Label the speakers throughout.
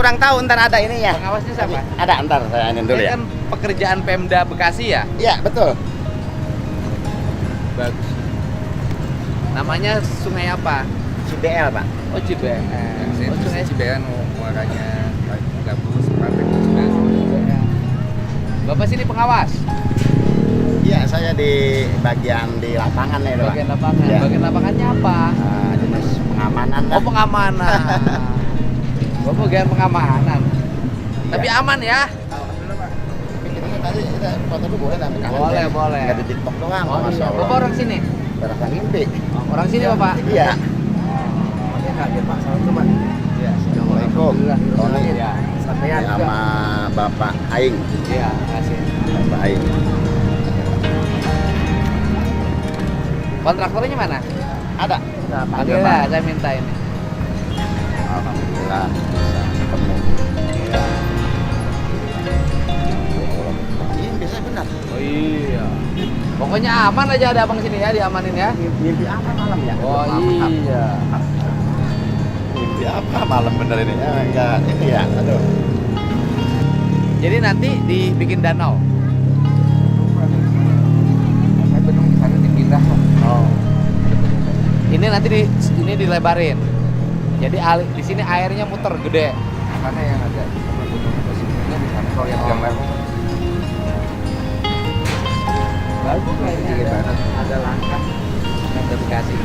Speaker 1: kurang tahu, ntar ada ininya.
Speaker 2: Pengawasnya siapa?
Speaker 1: Ada, ntar saya ini dulu
Speaker 2: Ini
Speaker 1: ya.
Speaker 2: kan pekerjaan Pemda Bekasi ya?
Speaker 1: Iya, betul.
Speaker 2: Bagus. Namanya sungai apa?
Speaker 1: CBL, Pak.
Speaker 2: Oh, Cibean. Oh, sungai
Speaker 3: Cibean muaranya gabus Pantai Cibean.
Speaker 2: Bapak sini pengawas?
Speaker 1: Iya, saya di bagian di lapangan ya, Pak.
Speaker 2: Bagian lapangan.
Speaker 1: Iya.
Speaker 2: Bagian lapangannya apa?
Speaker 1: Jenis pengamanan.
Speaker 2: Oh, pengamanan. Bapak bagian pengamanan. Tapi aman ya?
Speaker 1: Tadi kita foto dulu boleh nanti.
Speaker 2: Boleh, boleh.
Speaker 1: Nggak di TikTok doang.
Speaker 2: Oh,
Speaker 1: Masya
Speaker 2: iya.
Speaker 1: Allah.
Speaker 2: Bapak orang sini?
Speaker 1: Barang ngimpi.
Speaker 2: Orang sini, Bapak?
Speaker 1: Iya.
Speaker 3: Pak, salam Pak.
Speaker 1: Iya. Assalamualaikum. Tony.
Speaker 2: Iya.
Speaker 3: Sampean juga.
Speaker 1: Sama Bapak Aing.
Speaker 2: Iya, makasih.
Speaker 1: Bapak Aing.
Speaker 2: Kontraktornya mana?
Speaker 1: Ada.
Speaker 2: Panggil lah, saya minta ini.
Speaker 1: Alhamdulillah bisa ketemu.
Speaker 2: Iya.
Speaker 1: Iya, biasanya benar.
Speaker 2: Oh iya. Pokoknya aman aja ada abang sini ya, diamanin ya.
Speaker 1: Mimpi apa malam ya?
Speaker 2: Oh iya.
Speaker 1: Mimpi apa malam bener ini? Ya, enggak, ini ya, aduh.
Speaker 2: Jadi nanti dibikin danau.
Speaker 3: Saya benung di sana dipindah kok.
Speaker 2: Oh. Ini nanti ini dilebarin. Jadi di sini airnya muter gede.
Speaker 3: Mana yang ada benung posisinya di sana kalau yang gambar
Speaker 2: Bagus kayaknya
Speaker 3: ada,
Speaker 2: ada langkah Pemda Bekasi.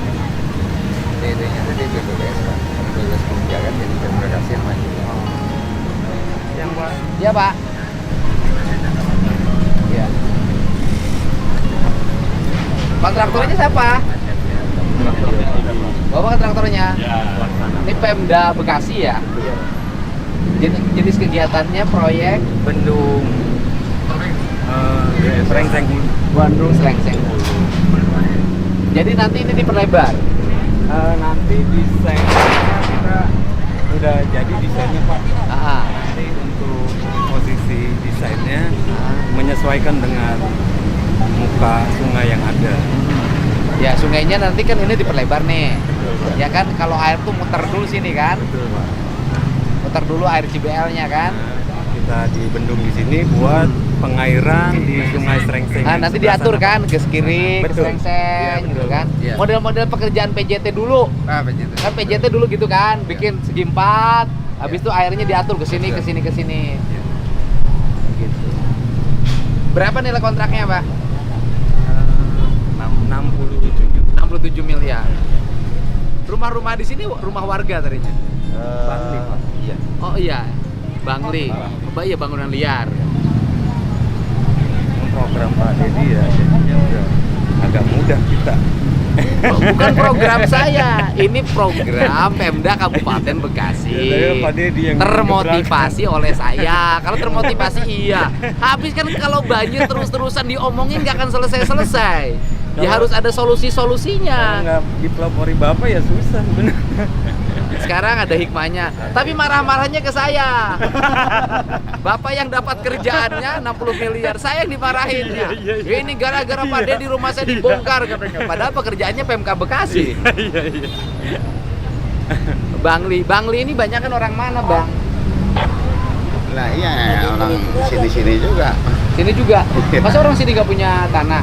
Speaker 3: DD-nya tadi BBBS Pak. BBBS Pemda kan jadi Pemda Bekasi yang maju.
Speaker 2: Yang Pak? Iya, Pak. Iya. Kontraktornya siapa? Bapak kontraktornya? Ini Pemda Bekasi ya? Jenis kegiatannya proyek
Speaker 3: Bendung Serengseng
Speaker 2: Bandung Serengseng. Jadi nanti ini diperlebar.
Speaker 3: nanti desainnya kita udah jadi desainnya Pak.
Speaker 2: Ah,
Speaker 3: Nanti untuk posisi desainnya menyesuaikan dengan muka sungai yang ada.
Speaker 2: ya sungainya nanti kan ini diperlebar nih. Ya kan kalau air tuh muter dulu sini kan,
Speaker 3: Betul Pak.
Speaker 2: muter dulu air CBL-nya kan.
Speaker 3: Kita di bendung di sini buat pengairan di Sungai Serengseng.
Speaker 2: Nah, nanti diatur kan ke kiri, ke
Speaker 3: Betul.
Speaker 2: Serengseng
Speaker 3: Iya,
Speaker 2: gitu
Speaker 3: betul.
Speaker 2: kan.
Speaker 3: Iya.
Speaker 2: Model-model pekerjaan PJT dulu.
Speaker 3: PJT.
Speaker 2: Kan PJT dulu gitu kan, bikin segi 4, habis itu airnya diatur ke sini, ke sini, ke sini. Gitu. Berapa nilai kontraknya, Pak? 67 miliar. Rumah-rumah di sini rumah warga tadinya.
Speaker 3: Bangli, Pak. Iya.
Speaker 2: Oh iya, Bangli. Oh iya, bangunan liar.
Speaker 3: Program Pak Dedi ya, jadinya udah agak mudah kita.
Speaker 2: Oh, bukan program saya, ini program Pemda Kabupaten Bekasi.
Speaker 3: Ya, Pak Dedi yang
Speaker 2: Termotivasi oleh saya. Kalau termotivasi iya. Habis kan kalau banjir terus-terusan diomongin nggak akan selesai-selesai. Ya harus ada
Speaker 3: Kalau
Speaker 2: solusi-solusinya.
Speaker 3: nggak dipelopori Bapak ya susah bener.
Speaker 2: Sekarang ada hikmahnya. Tapi marah-marahnya ke saya. Bapak yang dapat kerjaannya 60 miliar, saya yang dimarahin ya. Ini gara-gara Pak Dedi di rumah saya dibongkar katanya. Padahal pekerjaannya PMK Bekasi. Bangli ini banyak kan orang mana, Bang?
Speaker 1: Lah iya, orang sini-sini juga.
Speaker 2: Sini juga. Masa orang sini nggak punya tanah?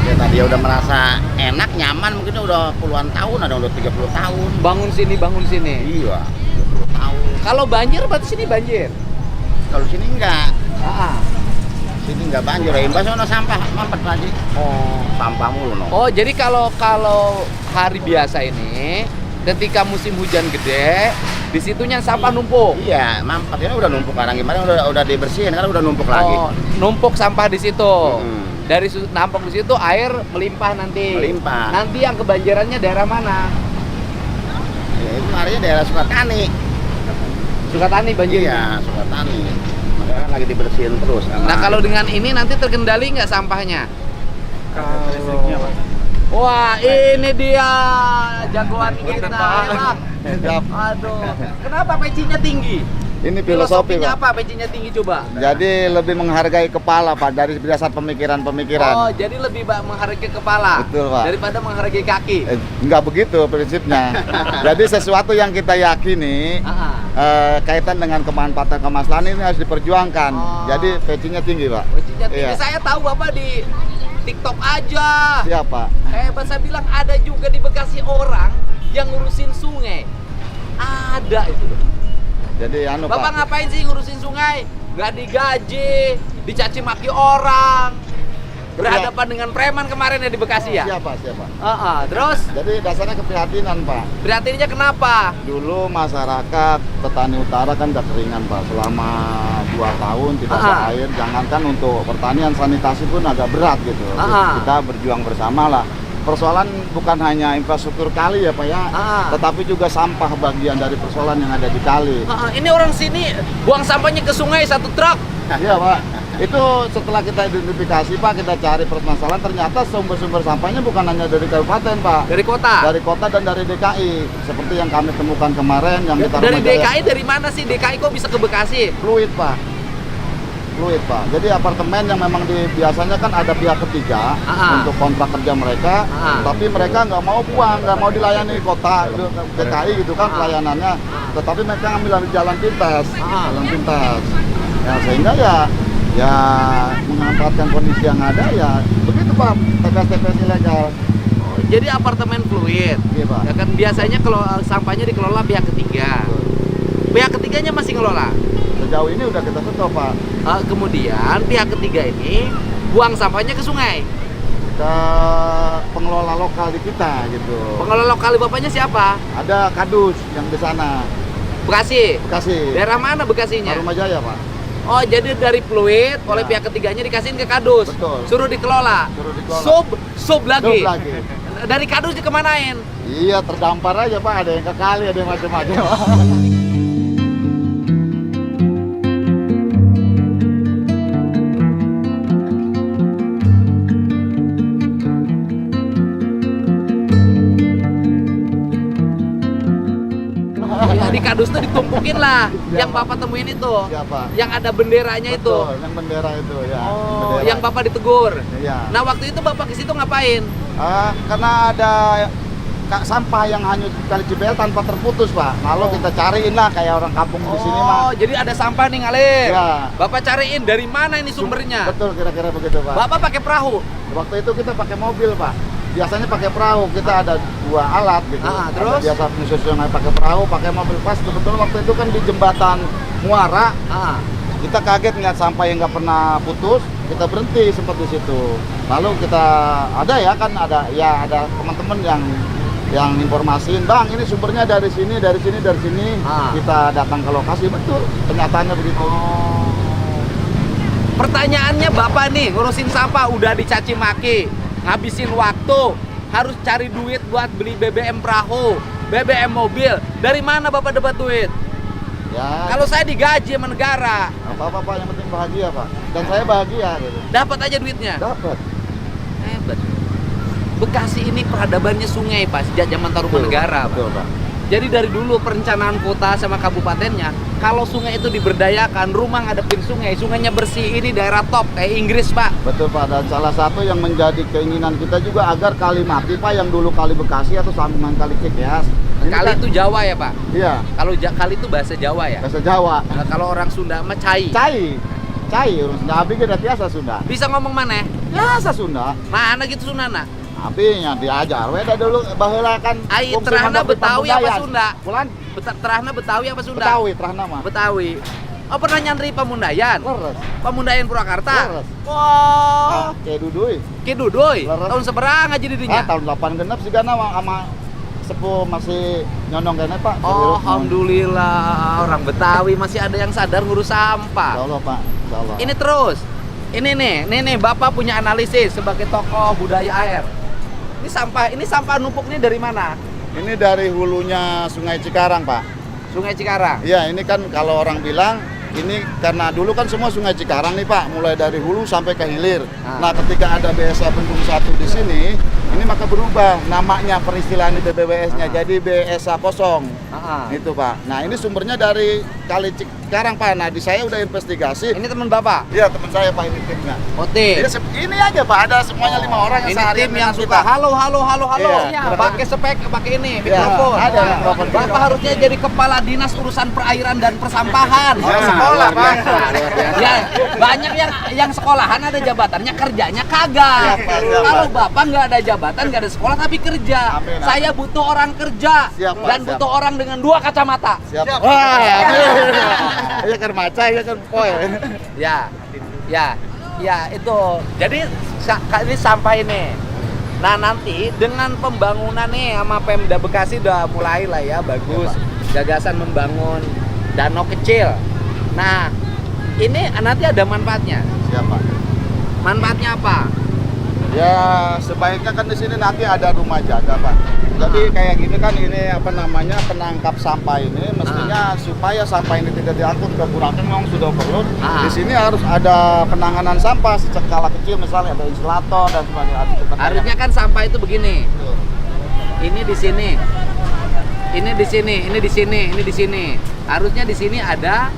Speaker 1: Ya tadi udah merasa enak, nyaman, mungkin udah puluhan tahun, ada udah 30 tahun.
Speaker 2: Bangun sini.
Speaker 1: Iya, 30 tahun.
Speaker 2: Kalau banjir berarti sini banjir.
Speaker 1: Kalau sini enggak.
Speaker 2: Ah.
Speaker 1: Sini enggak banjir, imbas ono sampah mampet lagi.
Speaker 2: Oh.
Speaker 1: Sampah mulu no.
Speaker 2: Oh, jadi kalau hari biasa ini ketika musim hujan gede, di situnya sampah numpuk.
Speaker 1: Iya, mampet ini udah numpuk sekarang gimana udah dibersihin kan udah numpuk lagi.
Speaker 2: Oh, numpuk sampah di situ.
Speaker 1: Hmm.
Speaker 2: Dari nampung di situ air melimpah nanti.
Speaker 1: Melimpah.
Speaker 2: Nanti yang kebanjirannya daerah mana?
Speaker 1: Ya, itu harinya daerah Sukatani.
Speaker 2: Sukatani banjir.
Speaker 1: Iya, Sukatani. Makanya kan lagi dibersihin terus.
Speaker 2: Nah, kalau dengan ini nanti terkendali nggak sampahnya?
Speaker 3: Kalau
Speaker 2: Wah, ini dia jagoan kita. Enak. Aduh, kenapa pecinya tinggi?
Speaker 1: Ini filosofi,
Speaker 2: Filosofinya
Speaker 1: Pak.
Speaker 2: apa pecinya tinggi coba?
Speaker 1: Jadi lebih menghargai kepala, Pak, dari dasar pemikiran-pemikiran.
Speaker 2: Oh, jadi lebih menghargai kepala
Speaker 1: Betul, Pak.
Speaker 2: daripada menghargai kaki.
Speaker 1: Enggak begitu prinsipnya. Jadi sesuatu yang kita yakini,
Speaker 2: Ah,
Speaker 1: kaitan dengan kemanfaatan kemaslahan ini harus diperjuangkan.
Speaker 2: Oh.
Speaker 1: Jadi patchingnya tinggi, Pak.
Speaker 2: Kuncinya tinggi.
Speaker 1: Iya.
Speaker 2: Saya tahu Bapak di TikTok aja.
Speaker 1: Siapa?
Speaker 2: Saya bilang ada juga di Bekasi orang yang ngurusin sungai. Ada itu.
Speaker 1: Jadi
Speaker 2: Bapak
Speaker 1: Pak.
Speaker 2: ngapain sih ngurusin sungai? Nggak digaji, dicaci maki orang. Berhadapan dengan preman kemarin ya di Bekasi ya?
Speaker 1: Siapa?
Speaker 2: Terus
Speaker 1: Jadi dasarnya keprihatinan, Pak.
Speaker 2: prihatinnya kenapa?
Speaker 1: Dulu masyarakat petani utara kan udah keringan, Pak, selama 2 tahun tidak ada air. Jangankan untuk pertanian, sanitasi pun agak berat gitu. Kita berjuang bersama lah. Persoalan bukan hanya infrastruktur kali ya, Pak ya, tetapi juga sampah bagian dari persoalan yang ada di kali.
Speaker 2: Ini orang sini buang sampahnya ke sungai 1 truk.
Speaker 1: Iya, Pak. Itu setelah kita identifikasi, Pak, kita cari permasalahan, ternyata sumber-sumber sampahnya bukan hanya dari kabupaten, Pak.
Speaker 2: Dari kota?
Speaker 1: Dari kota dan dari DKI. Seperti yang kami temukan kemarin yang kita
Speaker 2: Dari DKI dari mana sih? DKI kok bisa ke Bekasi?
Speaker 1: Fluid, Pak. Jadi apartemen yang memang biasanya kan ada pihak ketiga untuk kontrak kerja mereka, tapi mereka nggak mau buang, nggak mau dilayani kota DKI gitu kan pelayanannya, tetapi mereka ngambil dari jalan pintas. Ya sehingga ya memanfaatkan kondisi yang ada ya begitu, Pak, TPS ilegal.
Speaker 2: Jadi apartemen fluid.
Speaker 1: Iya, Pak.
Speaker 2: Ya kan biasanya kalau sampahnya dikelola pihak ketiga. Pihak ketiganya masih ngelola.
Speaker 1: Sejauh ini udah kita stop, Pak.
Speaker 2: Kemudian pihak ketiga ini buang sampahnya ke sungai.
Speaker 1: Ke pengelola lokal di kita gitu.
Speaker 2: Pengelola lokal bapaknya siapa?
Speaker 1: Ada Kadus yang di sana.
Speaker 2: Bekasi. Daerah mana Bekasinya?
Speaker 1: Tarumajaya, Pak.
Speaker 2: Oh, jadi dari fluid oleh
Speaker 1: Ya.
Speaker 2: pihak ketiganya dikasihin ke Kadus.
Speaker 1: Betul.
Speaker 2: Suruh dikelola. Sub lagi. Dari Kadus dikemanain?
Speaker 1: Iya, terdampar aja, Pak. Ada yang ke kali, ada yang macam-macam.
Speaker 2: Ya, di Kadus tuh ditumpukin lah. Yang Bapak temuin itu.
Speaker 1: Siapa?
Speaker 2: Yang ada benderanya itu.
Speaker 1: Betul, yang bendera itu ya.
Speaker 2: Oh,
Speaker 1: Bendera.
Speaker 2: yang Bapak ditegur.
Speaker 1: Iya.
Speaker 2: Nah, waktu itu Bapak ke situ ngapain?
Speaker 1: Karena ada sampah yang hanyut kali Cibel tanpa terputus, Pak. Lalu kita cariin lah kayak orang kampung di sini, Pak.
Speaker 2: Oh, jadi ada sampah nih ngalir.
Speaker 1: Iya.
Speaker 2: Bapak cariin dari mana ini sumbernya?
Speaker 1: Betul, kira-kira begitu, Pak.
Speaker 2: Bapak pakai perahu.
Speaker 1: Waktu itu kita pakai mobil, Pak. Biasanya pakai perahu, kita ada 2 alat gitu.
Speaker 2: Terus?
Speaker 1: Ada biasa menyusur sungai pakai perahu, pakai mobil. Pas kebetulan waktu itu kan di jembatan Muara, kita kaget ngeliat sampah yang nggak pernah putus, kita berhenti sempat di situ. Lalu kita ada teman-teman yang informasiin, Bang, ini sumbernya dari sini. Kita datang ke lokasi, betul, kenyataannya begitu.
Speaker 2: Pertanyaannya Bapak nih, ngurusin sampah udah dicaci maki, ngabisin waktu, harus cari duit buat beli BBM perahu, BBM mobil. Dari mana Bapak dapat duit?
Speaker 1: Ya,
Speaker 2: Kalau saya digaji sama negara,
Speaker 1: apa-apa, Pak, yang penting bahagia, Pak. Dan saya bahagia gitu.
Speaker 2: dapat aja duitnya.
Speaker 1: Dapat.
Speaker 2: Hebat. Bekasi ini peradabannya sungai, Pak, sejak zaman Tarumanegara, Pak.
Speaker 1: Betul, Pak.
Speaker 2: Jadi dari dulu perencanaan kota sama kabupatennya, kalau sungai itu diberdayakan, rumah ngadepin sungai, sungainya bersih, ini daerah top kayak Inggris, Pak.
Speaker 1: Betul, Pak. Dan salah satu yang menjadi keinginan kita juga agar Kali Mati, Pak, yang dulu Kali Bekasi atau sambungan Kali Cikeas.
Speaker 2: Kali itu Jawa ya, Pak?
Speaker 1: Iya,
Speaker 2: Kalau kali itu bahasa Jawa ya?
Speaker 1: bahasa Jawa.
Speaker 2: Nah, kalau orang Sunda mah cai.
Speaker 1: Cai, urus Nabi kita biasa Sunda.
Speaker 2: Bisa ngomong mana?
Speaker 1: Biasa Sunda.
Speaker 2: Mana gitu Sundana?
Speaker 1: Nabinya diajar, weda dulu baheula kan.
Speaker 2: Ai
Speaker 1: fungsi
Speaker 2: terahna
Speaker 1: mandor
Speaker 2: Betawi apa
Speaker 1: pamudaya.
Speaker 2: Sunda?
Speaker 1: Bulan
Speaker 2: Terahna Betawi apa Sunda?
Speaker 1: Betawi, terahna mah.
Speaker 2: Betawi. Oh, pernah nyantri Pamundayan?
Speaker 1: Leres.
Speaker 2: Pamundayan Purwakarta?
Speaker 1: Leres.
Speaker 2: Wah,
Speaker 1: Kayak duduy.
Speaker 2: Ki Dudoy.
Speaker 1: Leres.
Speaker 2: Tahun seberang aja dirinya?
Speaker 1: Tahun 8 genep sih gana sama sepuh masih nyondong kene, Pak.
Speaker 2: Oh, alhamdulillah orang Betawi masih ada yang sadar ngurus sampah.
Speaker 1: Insyaallah, Pak. Insyaallah.
Speaker 2: Ini terus. Ini nih, Bapak punya analisis sebagai tokoh budaya air. Ini sampah numpuk ini dari mana?
Speaker 1: Ini dari hulunya Sungai Cikarang, Pak.
Speaker 2: Sungai Cikarang.
Speaker 1: Iya, ini kan kalau orang bilang ini karena dulu kan semua Sungai Cikarang nih, Pak, mulai dari hulu sampai ke hilir. Nah, ketika ada BSA Bendung 1 di sini, Ini maka berubah namanya peristilahan di BBWS-nya jadi BSA kosong. Itu Pak. Nah ini sumbernya dari Kali Cikarang Pak. Nah di saya udah investigasi.
Speaker 2: Ini teman Bapak?
Speaker 1: Iya teman saya Pak, ini timnya.
Speaker 2: Oh, tim.
Speaker 1: Ini aja Pak, ada semuanya 5 orang yang
Speaker 2: Ini
Speaker 1: seharian
Speaker 2: tim yang
Speaker 1: dengan
Speaker 2: suka
Speaker 1: kita.
Speaker 2: halo.
Speaker 1: Iya.
Speaker 2: Pakai pakai ini
Speaker 1: Iya,
Speaker 2: mikrofon.
Speaker 1: ada mikrofon.
Speaker 2: Bapak harusnya jadi kepala dinas urusan perairan dan persampahan.
Speaker 1: Sekolah Pak.
Speaker 2: Ya, banyak yang sekolahan ada jabatannya, kerjanya kagak.
Speaker 1: Siap, Pak, siap,
Speaker 2: Kalau
Speaker 1: Pak.
Speaker 2: Bapak nggak ada jabatan, nggak ada sekolah tapi kerja.
Speaker 1: Amin, amin.
Speaker 2: Saya butuh orang kerja
Speaker 1: Siap, Pak,
Speaker 2: dan
Speaker 1: siap.
Speaker 2: butuh orang dengan 2 kacamata.
Speaker 1: Siap. Wah, iya kan maca, iya kan poy.
Speaker 2: Ya itu. Jadi ini sampah ini. Nah nanti dengan pembangunan nih sama Pemda Bekasi udah mulai lah ya bagus. Gagasan membangun danau kecil. Nah ini nanti ada manfaatnya.
Speaker 1: Siapa?
Speaker 2: Manfaatnya apa?
Speaker 1: Ya sebaiknya kan di sini nanti ada rumah jaga Pak. Jadi kayak gini kan ini apa namanya penangkap sampah ini mestinya supaya sampah ini tidak diangkut ke Burakeng memang sudah overload. Di sini harus ada penanganan sampah skala kecil misalnya ada instalator dan sebagainya.
Speaker 2: Harusnya kan sampah itu begini. Ini di sini. Ini di sini, ini di sini, ini di sini. Harusnya di sini ada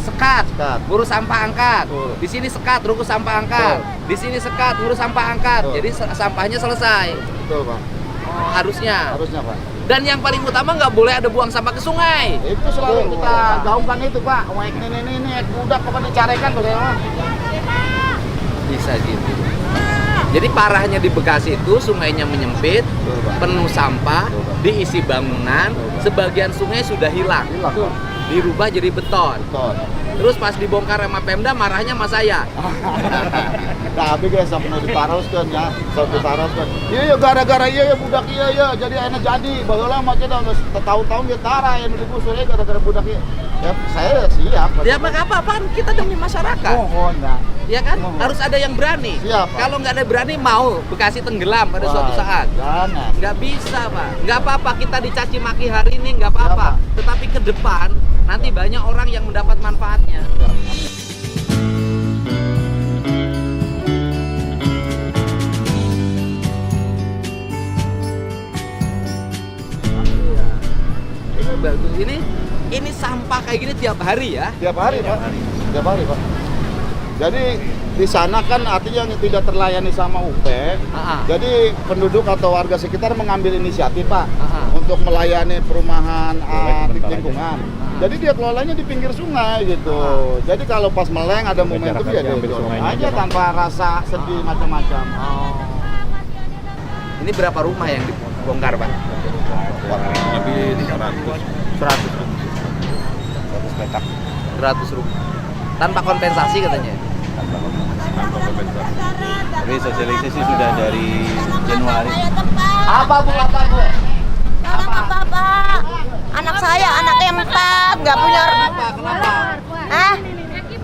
Speaker 2: sekat, ngurus sampah angkat. Di sini sekat, ngurus sampah angkat. Di sini sekat, ngurus sampah angkat. Jadi sampahnya selesai.
Speaker 1: Betul Pak.
Speaker 2: Oh, harusnya.
Speaker 1: Harusnya Pak.
Speaker 2: Dan yang paling utama nggak boleh ada buang sampah ke sungai.
Speaker 1: Itu selalu kita gaungkan itu Pak. Wah ini udah pokoknya dicarikan bagaimana.
Speaker 2: Bisa gitu. Jadi parahnya di Bekasi itu sungainya menyempit, penuh sampah, diisi bangunan, sebagian sungai sudah hilang. Dirubah jadi beton. Terus pas dibongkar sama Pemda marahnya sama saya.
Speaker 1: Tapi guys, sampai ditaroskan ya, ditaroskan. Iya gara-gara iya budak iya jadi enak jadi. Baheula mah kita tahun-tahun dia tara yang digusur gara-gara budak iya. Ya saya siap.
Speaker 2: Ya maka apa kita demi masyarakat.
Speaker 1: Mohon nah.
Speaker 2: Ya kan? Harus ada yang berani.
Speaker 1: Siap, Pak.
Speaker 2: Kalau nggak ada berani mau Bekasi tenggelam pada suatu saat.
Speaker 1: Jangan.
Speaker 2: Nggak bisa Pak. Nggak apa-apa kita dicaci maki hari ini nggak apa-apa. Tetapi ke depan nanti banyak orang yang mendapat manfaatnya. Ini bagus. Ini sampah kayak gini tiap hari ya?
Speaker 1: Tiap hari Pak. Tiap hari Pak. Jadi di sana kan artinya yang tidak terlayani sama UP. Jadi penduduk atau warga sekitar mengambil inisiatif Pak untuk melayani perumahan lingkungan. Jadi dia kelolanya di pinggir sungai gitu. Jadi kalau pas meleng ada momentum ya dia dorong aja tanpa rasa sedih macam-macam.
Speaker 2: Ini berapa rumah yang dibongkar Pak?
Speaker 4: Lebih 100 petak
Speaker 2: 100 rumah. Tanpa kompensasi katanya.
Speaker 4: tanpa kompensasi. Jadi sosialisasi sudah dari Januari.
Speaker 2: Apa Bu?
Speaker 5: Tolong apa? Anak saya anaknya 4, nggak punya orang.
Speaker 2: Kenapa?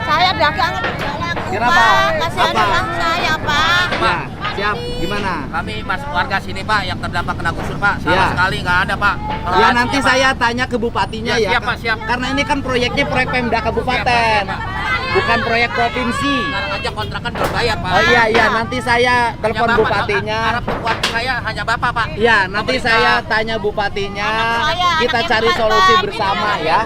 Speaker 5: Saya dagang.
Speaker 2: Kenapa?
Speaker 5: Kasih anak saya Pak.
Speaker 2: Ya, siap. Gimana?
Speaker 6: Kami masuk warga sini Pak yang terdampak kena gusur Pak. Sama
Speaker 2: Ya.
Speaker 6: sekali nggak ada Pak.
Speaker 2: Ya nanti saya tanya ke bupatinya
Speaker 6: Ya,
Speaker 2: ya.
Speaker 6: siap, Pak, siap.
Speaker 2: Karena ini kan proyeknya proyek Pemda Kabupaten. Bukan proyek provinsi.
Speaker 6: Sekarang aja kontrakan belum bayar Pak.
Speaker 2: Oh iya nanti saya telepon
Speaker 6: Hanya Bapak,
Speaker 2: bupatinya.
Speaker 6: Harap kekuatan saya hanya Bapak Pak.
Speaker 2: Ya, nanti
Speaker 6: Pemerintah.
Speaker 2: saya tanya bupatinya.
Speaker 5: Saya
Speaker 2: Kita
Speaker 5: anaknya
Speaker 2: cari
Speaker 5: 4,
Speaker 2: solusi
Speaker 5: Pak.
Speaker 2: bersama ya.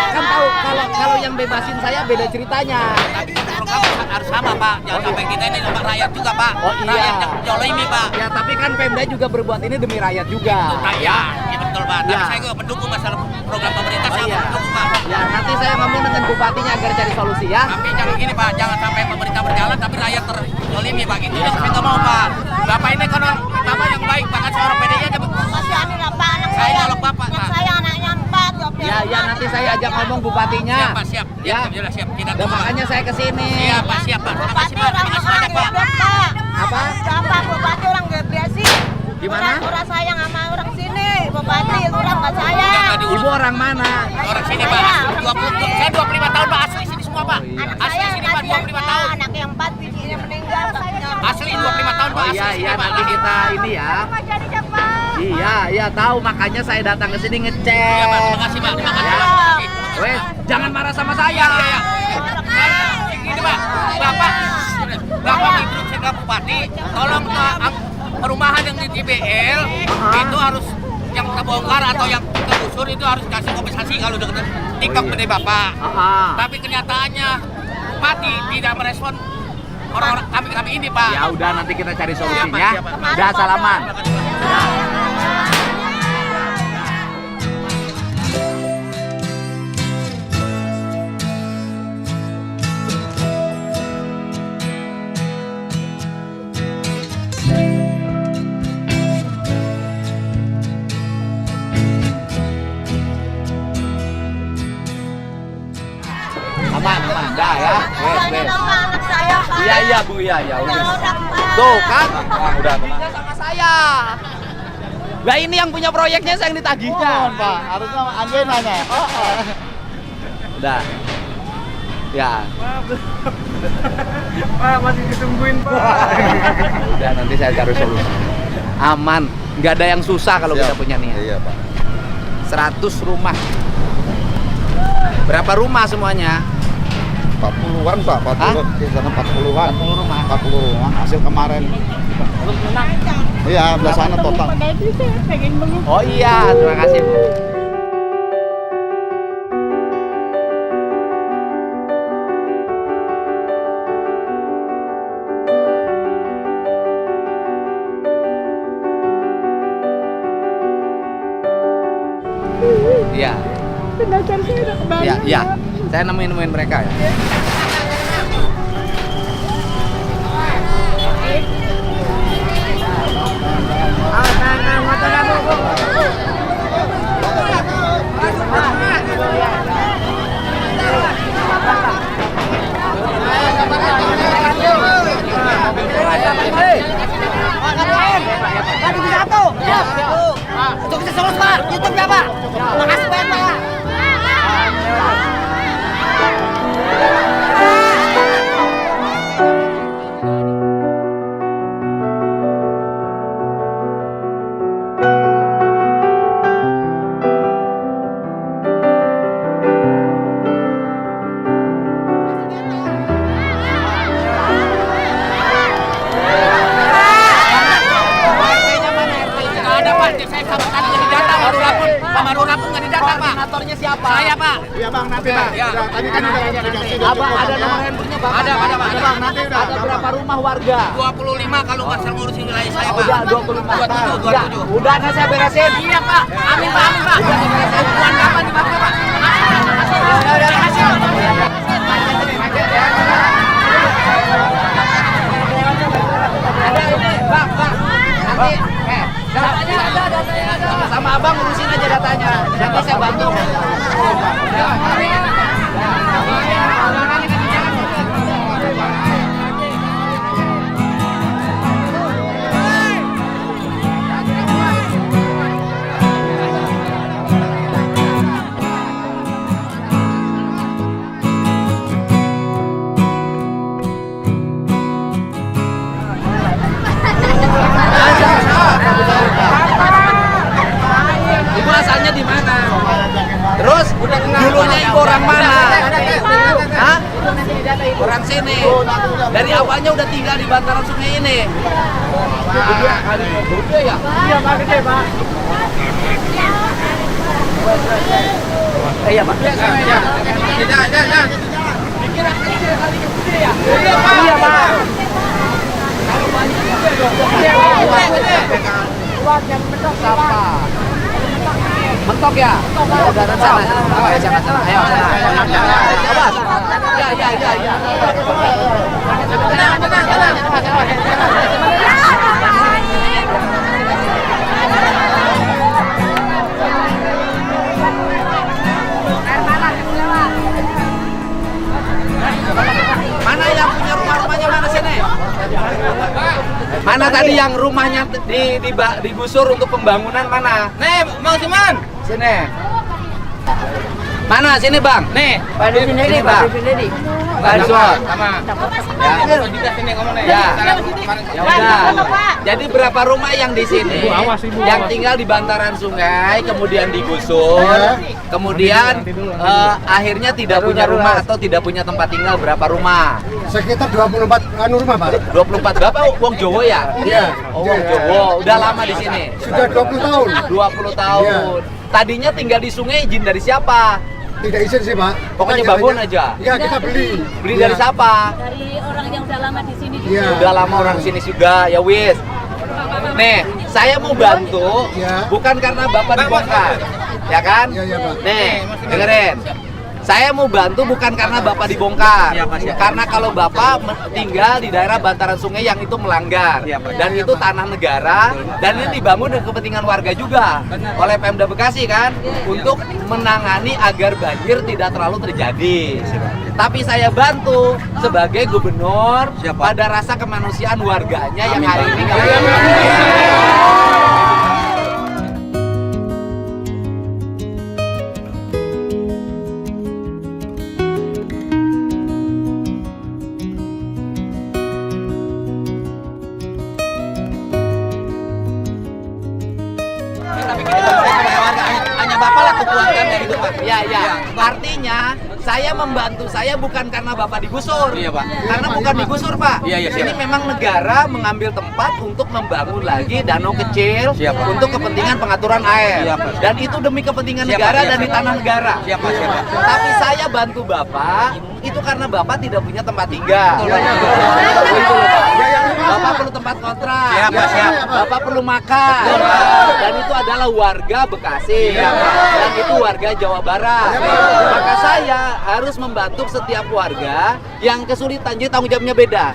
Speaker 2: Kan tahu kalau yang bebasin saya beda ceritanya.
Speaker 6: Tapi program harus sama Pak. Jangan sampai kita ini sama rakyat juga Pak.
Speaker 2: Oh, iya.
Speaker 6: Rakyat yang jolimi Pak.
Speaker 2: Ya, tapi kan Pemda juga berbuat ini demi rakyat juga.
Speaker 6: Ya, betul Pak. Tapi
Speaker 2: Ya.
Speaker 6: saya juga mendukung masalah program pemerintah.
Speaker 2: Oh,
Speaker 6: Saya
Speaker 2: iya.
Speaker 6: mendukung Pak.
Speaker 2: Ya, nanti saya ngomong dengan bupatinya agar cari solusi ya.
Speaker 6: Tapi jangan gini Pak, jangan sampai pemerintah berjalan tapi rakyat terjolimi Pak. Itu yang saya nggak mau Pak. Bapak ini kan orang Bapak yang baik, bahkan seorang PDI aja.
Speaker 5: Kasihani Pak anak
Speaker 6: Saya
Speaker 5: saya.
Speaker 6: nolok Bapak,
Speaker 5: Anak
Speaker 6: Pak.
Speaker 5: saya anaknya 4.
Speaker 2: Ya, nanti saya ajak ngomong bupatinya.
Speaker 6: Siap Pak, siap.
Speaker 2: Ya.
Speaker 6: Jelas siap. Tidak
Speaker 2: Dan makanya saya kesini.
Speaker 6: Siap Pak, siap Pak. Terima kasih
Speaker 5: Bupati
Speaker 6: Pak.
Speaker 5: orang
Speaker 6: Terima kasih banyak Pak.
Speaker 5: geblek Pak.
Speaker 2: Apa?
Speaker 5: Bapak bupati orang geblek sih.
Speaker 2: Gimana?
Speaker 5: Orang sayang sama orang sini. Bupati orang nggak sayang.
Speaker 6: Udah nggak diurus.
Speaker 2: Ibu orang mana?
Speaker 6: Orang sini Pak. Saya 25 tahun Pak asli sini semua Pak.
Speaker 5: Anak
Speaker 6: Asli
Speaker 5: saya
Speaker 6: sini Pak
Speaker 5: kasihan
Speaker 6: 25
Speaker 5: Pak.
Speaker 6: tahun.
Speaker 5: Anaknya 4, bijinya meninggal.
Speaker 6: Asli 25 tahun Pak.
Speaker 2: Oh iya,
Speaker 6: asli
Speaker 2: iya
Speaker 6: sini, Pak.
Speaker 2: nanti kita ini ya. Iya, tahu makanya saya datang ke sini ngecek.
Speaker 6: Iya Pak, terima kasih Pak. Terima kasih
Speaker 2: Ya.
Speaker 6: Pak. Terima kasih.
Speaker 2: Wes, jangan marah sama saya.
Speaker 6: Iya, iya. Ini Pak, Bapak instruksi ke Bupati, tolong perumahan yang di TBL itu harus yang terbongkar atau yang tergusur itu harus kasih kompensasi kalau udah tiktok gede Bapak. Tapi kenyataannya Bupati tidak merespon orang-orang kami ini, Pak.
Speaker 2: Ya udah, nanti kita cari solusinya.
Speaker 6: Siap, Pak.
Speaker 2: Udah, salaman. Aman, dah ya.
Speaker 5: Tanya nama anak saya, Pak.
Speaker 2: Iya Bu, iya udah.
Speaker 5: Udah, Pak.
Speaker 2: Tuh kan,
Speaker 4: Udah,
Speaker 2: Bisa sama saya. Lah ini yang punya proyeknya saya yang ditagihnya.
Speaker 1: Pak, harusnya Anjay nanya.
Speaker 2: Udah. Ya.
Speaker 3: Pak, masih ditungguin, Pak.
Speaker 2: Udah, nanti saya cari solusi. Aman, nggak ada yang susah kalau kita punya niat.
Speaker 1: Iya, Pak.
Speaker 2: 100 rumah. Berapa rumah semuanya?
Speaker 1: 40-an, Pak. 40. Di sana 40-an.
Speaker 2: 40 rumah.
Speaker 1: 40 rumah hasil kemarin. Iya, belah sana total.
Speaker 2: Oh iya, terima kasih Bu. Iya. Iya. Saya nemuin mereka ya.
Speaker 5: Untuk sukses, Pak. YouTube-nya, Pak. Makasih banyak, Pak.
Speaker 2: Koordinatornya siapa?
Speaker 6: Saya, Pak.
Speaker 1: Iya, Bang, nanti, Bang.
Speaker 6: Ya.
Speaker 1: Tadi kan udah dikasih.
Speaker 2: Abang ada nomor handphonenya Bang?
Speaker 6: Ada, Pak.
Speaker 1: Bang, nanti udah.
Speaker 2: Ada berapa rumah warga?
Speaker 6: 25 kalau masalah ngurusin wilayah saya, Pak.
Speaker 2: Udah 25.
Speaker 6: 27.
Speaker 2: Ya, udah nah saya beresin.
Speaker 6: Iya, Pak. Amin, Pak. Amin, Pak. Bukan kapan dipakai, Pak?
Speaker 2: Bang, nanti datanya ada. Sama abang urusin aja datanya. Nanti saya bantu. Ibu asalnya di mana? Terus dulunya ibu orang mana? Hah? Orang sini. Dari awalnya udah tinggal di bantaran sungai ini. Gede ya? Iya Pak, gede Pak. Iya Pak. Iya Pak. Buatnya mentok siapa? Mentok ya? Udah sana. Ayo sana. Ayo sana. Awas. Ya. Mana yang punya rumah-rumahnya mana sini? Mana tadi yang rumahnya digusur untuk pembangunan mana?
Speaker 6: Nih, Bang Siman.
Speaker 2: Sini. Mana sini Bang? Nih, Pak di sini Bang. Pak Suat.
Speaker 6: Sama.
Speaker 2: Ya.
Speaker 6: Juga sini ngomongnya.
Speaker 2: Ya. Ya udah. Jadi berapa rumah yang di sini yang tinggal di bantaran sungai kemudian digusur, kemudian akhirnya tidak punya rumah atau tidak punya tempat tinggal berapa rumah?
Speaker 7: Sekitar 24 rumah, Pak.
Speaker 2: 24 Bapak wong Jowo ya?
Speaker 7: Iya.
Speaker 2: Oh, wong Jowo. Udah lama di sini?
Speaker 7: Sudah 20 tahun.
Speaker 2: 20 tahun. Tadinya tinggal di sungai izin dari siapa?
Speaker 7: Tidak izin sih, Pak.
Speaker 2: Pokoknya
Speaker 7: Kita
Speaker 2: bangun
Speaker 7: jalannya-
Speaker 2: aja.
Speaker 7: Iya, kita beli.
Speaker 2: Beli
Speaker 7: Iya.
Speaker 2: dari siapa?
Speaker 8: Dari orang yang udah lama di sini juga.
Speaker 7: Iya.
Speaker 2: Udah lama orang sini juga, ya wis. Nih, saya mau bantu
Speaker 7: Iya.
Speaker 2: bukan karena Bapak dibongkar. Ya kan?
Speaker 7: Iya, iya, Pak.
Speaker 2: Nih, dengerin. Saya mau bantu bukan karena Bapak dibongkar. Karena kalau Bapak tinggal di daerah bantaran sungai yang itu melanggar. Dan itu tanah negara dan ini dibangun dengan kepentingan warga juga oleh Pemda Bekasi kan untuk menangani agar banjir tidak terlalu terjadi. Tapi saya bantu sebagai gubernur pada rasa kemanusiaan warganya yang hari ini nggak punya tempat tinggal. Hanya Bapak lah kekuatan dari itu Pak. Iya, iya. Artinya saya membantu saya bukan karena Bapak digusur.
Speaker 6: Iya, Pak.
Speaker 2: Karena bukan digusur, Pak.
Speaker 6: Iya, iya,
Speaker 2: Ini
Speaker 6: siap.
Speaker 2: memang negara mengambil tempat untuk membangun lagi danau kecil
Speaker 6: Siap, Pak.
Speaker 2: untuk kepentingan pengaturan air.
Speaker 6: Siap, Pak.
Speaker 2: Dan itu demi kepentingan
Speaker 6: Siap, Pak.
Speaker 2: negara
Speaker 6: Siap,
Speaker 2: dan di
Speaker 6: Pak.
Speaker 2: tanah negara.
Speaker 6: Siapa?
Speaker 2: Tapi saya bantu Bapak itu karena Bapak tidak punya tempat tinggal.
Speaker 6: Betul, Pak.
Speaker 2: Betul, Pak. Bapak perlu tempat kontrak.
Speaker 6: Siap, Pak, siap.
Speaker 2: Bapak perlu makan. Dan itu adalah warga Bekasi. Dan itu warga Jawa Barat. Maka saya harus membantu setiap warga yang kesulitan. Jadi tanggung jawabnya beda.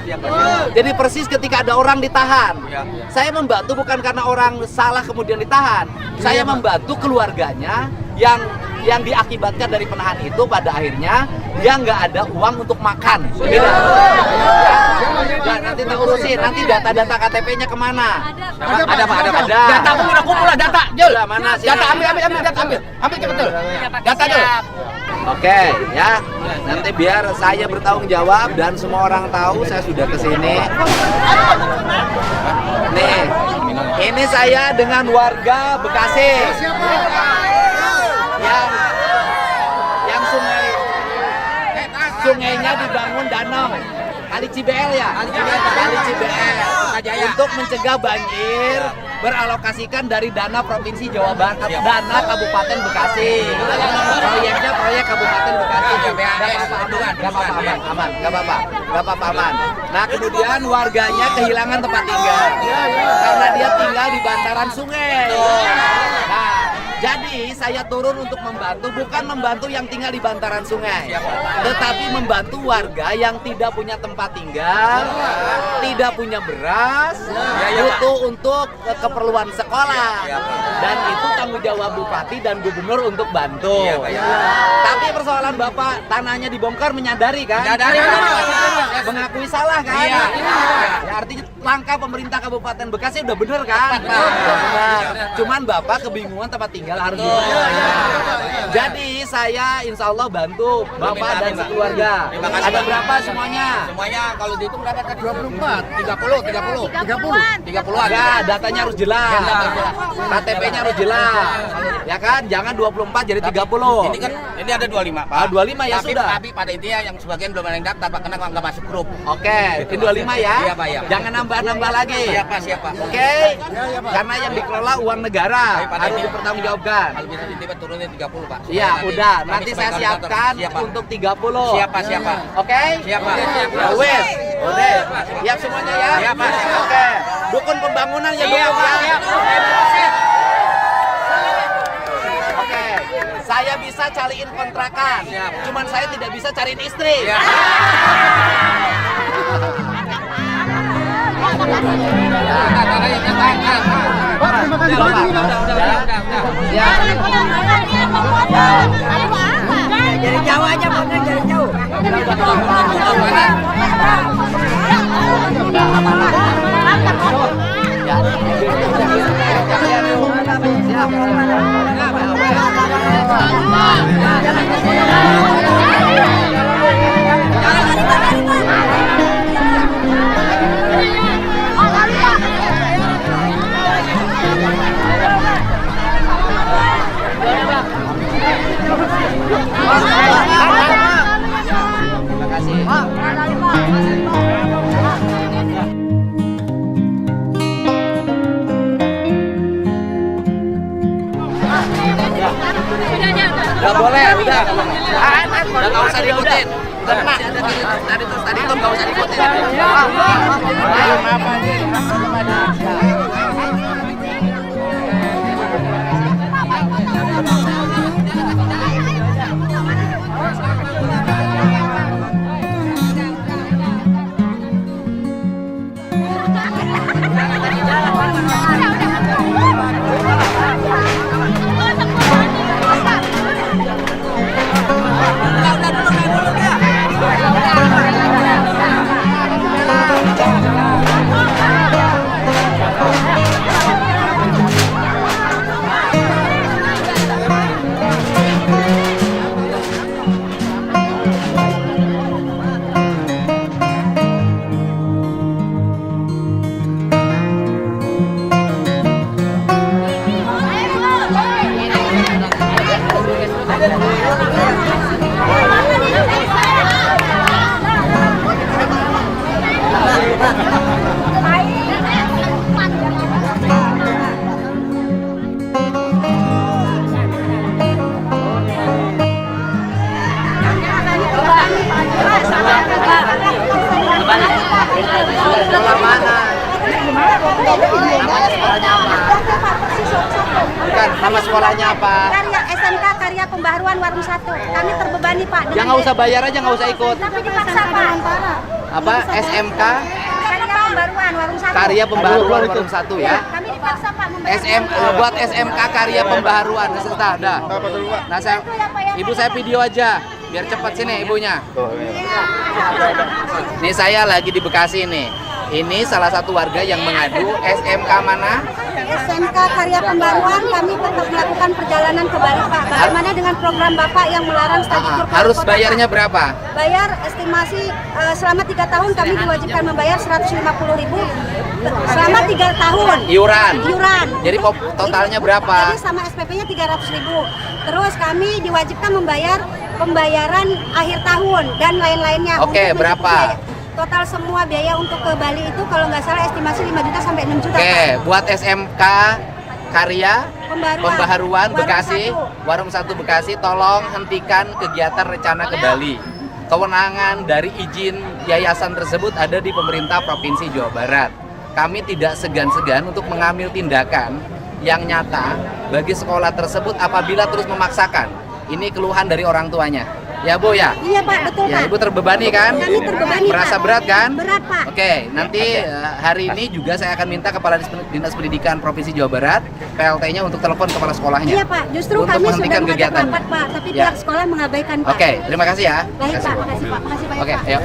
Speaker 2: Jadi persis ketika ada orang ditahan. Saya membantu bukan karena orang salah kemudian ditahan. Saya membantu keluarganya yang diakibatkan dari penahan itu pada akhirnya dia nggak ada uang untuk makan. Beda. Ya, nanti tak urusin. Nanti data-data KTP-nya kemana?
Speaker 6: Ada Pak, ada Pak.
Speaker 2: Ada.
Speaker 6: Data pun udah kumpul lah, data. Jul.
Speaker 2: Udah, mana sih?
Speaker 6: Data ambil data ambil. Ambil betul. Data Jul.
Speaker 2: Oke, ya. Nanti biar saya bertanggung jawab dan semua orang tahu saya sudah kesini. Nih, ini saya dengan warga Bekasi. Yang sungainya dibangun danau. Kali Cibel ya? Kali Cibel. Untuk mencegah banjir beralokasikan dari dana Provinsi Jawa Barat, dana Kabupaten Bekasi. Proyeknya proyek Kabupaten Bekasi. Gak apa-apa aman. Nah kemudian warganya kehilangan tempat tinggal karena dia tinggal di bantaran sungai. Nah, jadi saya turun untuk membantu, bukan membantu yang tinggal di bantaran sungai, tetapi membantu warga yang tidak punya tempat tinggal, tidak punya beras, butuh untuk keperluan sekolah, dan itu tanggung jawab Bupati dan Gubernur untuk bantu. Tapi persoalan Bapak tanahnya dibongkar menyadari kan?
Speaker 6: Menyadari, Pak.
Speaker 2: Mengakui salah kan?
Speaker 6: Iya.
Speaker 2: Ya, artinya langkah pemerintah Kabupaten Bekasi udah bener kan? Udah bener. Cuman Bapak kebingungan tempat tinggal harus gimana. Jadi saya insya Allah bantu Bapak dan sekeluarga.
Speaker 6: Terima kasih,
Speaker 2: Ada
Speaker 6: Pak.
Speaker 2: berapa semuanya?
Speaker 6: Semuanya kalau dihitung berapa tadi?
Speaker 7: 24.
Speaker 6: 30-an.
Speaker 2: Ya, datanya harus jelas. KTP-nya harus jelas. Ya kan? Jangan 24 jadi 30.
Speaker 6: Ini kan ini ada 25, Pak.
Speaker 2: 25 ya
Speaker 6: tapi,
Speaker 2: sudah.
Speaker 6: Tapi pada intinya yang sebagian belum ada yang daftar, Pak, karena nggak masuk grup.
Speaker 2: Oke, ini 25 ya.
Speaker 6: Iya, Pak, iya.
Speaker 2: Jangan nambah-nambah lagi.
Speaker 6: Siapa?
Speaker 2: Oke. Karena yang dikelola uang negara
Speaker 6: Tapi pada
Speaker 2: harus
Speaker 6: ini-
Speaker 2: dipertanggungjawabkan.
Speaker 6: Kalau bisa tiba turunin 30, Pak.
Speaker 2: Iya, udah. Nanti saya
Speaker 6: sebagai
Speaker 2: siapkan
Speaker 6: koordinator. Siapa?
Speaker 2: untuk 30.
Speaker 6: Siapa?
Speaker 2: Oke?
Speaker 6: Siapa?
Speaker 2: Ya wes. Udah. Siap semuanya ya?
Speaker 6: Siap, Pak.
Speaker 2: Oke. Dukun pembangunan ya,
Speaker 6: Siap,
Speaker 2: dukun
Speaker 6: Pak.
Speaker 2: ya.
Speaker 6: Siap.
Speaker 2: Oke. Saya bisa cariin kontrakan. Cuman saya tidak bisa cariin istri.
Speaker 6: Siap.
Speaker 7: Pak, terima kasih banyak ini, Pak.
Speaker 2: Ya.
Speaker 5: Dari Jawa aja, Bang, dari jauh.
Speaker 2: Ya. Siap. Nggak boleh, udah. Udah nggak usah diikutin. Udah kena. Tadi tuh nggak usah diikutin. Sekolah mana? Namanya sekolahnya apa? Bukan, nama sekolahnya apa?
Speaker 5: Karya SMK Karya Pembaharuan Warung 1. Kami terbebani Pak.
Speaker 2: Ya nggak usah bayar aja, nggak usah ikut.
Speaker 5: Tapi dipaksa Pak.
Speaker 2: Apa? SMK
Speaker 5: Karya Pembaharuan Warung 1.
Speaker 2: Karya Pembaharuan Warung 1 ya.
Speaker 5: Kami dipaksa Pak membayar.
Speaker 2: Buat SMK Karya Pembaharuan. Ada. Nah, ibu saya video aja biar cepat sini ibunya. Nih saya lagi di Bekasi nih. Ini salah satu warga yang mengadu SMK mana?
Speaker 5: SMK Karya Pembaharuan, kami tetap melakukan perjalanan ke Bali Pak. Bagaimana dengan program Bapak yang melarang studi kursus?
Speaker 2: Harus bayarnya berapa?
Speaker 5: Bayar estimasi selama 3 tahun kami diwajibkan membayar 150.000 selama 3 tahun.
Speaker 2: Iuran. Jadi totalnya berapa?
Speaker 5: Jadi sama SPP-nya 300.000. Terus kami diwajibkan membayar pembayaran akhir tahun dan lain-lainnya.
Speaker 2: Oke,
Speaker 5: Untuk
Speaker 2: berapa?
Speaker 5: Total semua biaya untuk ke Bali itu kalau nggak salah estimasi 5 juta sampai 6 juta.
Speaker 2: Oke,
Speaker 5: Pak.
Speaker 2: buat SMK Karya Pembaharuan Bekasi, Warung 1 Bekasi, tolong hentikan kegiatan rencana ke Bali. Kewenangan dari izin yayasan tersebut ada di pemerintah Provinsi Jawa Barat. Kami tidak segan-segan untuk mengambil tindakan yang nyata bagi sekolah tersebut apabila terus memaksakan. Ini keluhan dari orang tuanya. Ya Bu ya?
Speaker 5: Iya Pak, betul
Speaker 2: Ya,
Speaker 5: Pak.
Speaker 2: Ibu terbebani kan?
Speaker 5: Kami terbebani
Speaker 2: Merasa
Speaker 5: Pak.
Speaker 2: berat kan?
Speaker 5: Berat Pak.
Speaker 2: Oke, nanti hari ini juga saya akan minta Kepala Dinas Pendidikan Provinsi Jawa Barat, PLT-nya untuk telepon kepala sekolahnya.
Speaker 5: Iya Pak, justru
Speaker 2: Untuk
Speaker 5: kami sudah
Speaker 2: menghentikan
Speaker 5: mengajak
Speaker 2: kegiatan.
Speaker 5: rapat Pak, tapi
Speaker 2: Ya.
Speaker 5: pihak sekolah mengabaikan Pak.
Speaker 2: Oke, terima kasih ya.
Speaker 5: Baik Pak, makasih Pak, makasih banyak
Speaker 2: Oke,
Speaker 5: Pak.
Speaker 2: ayo.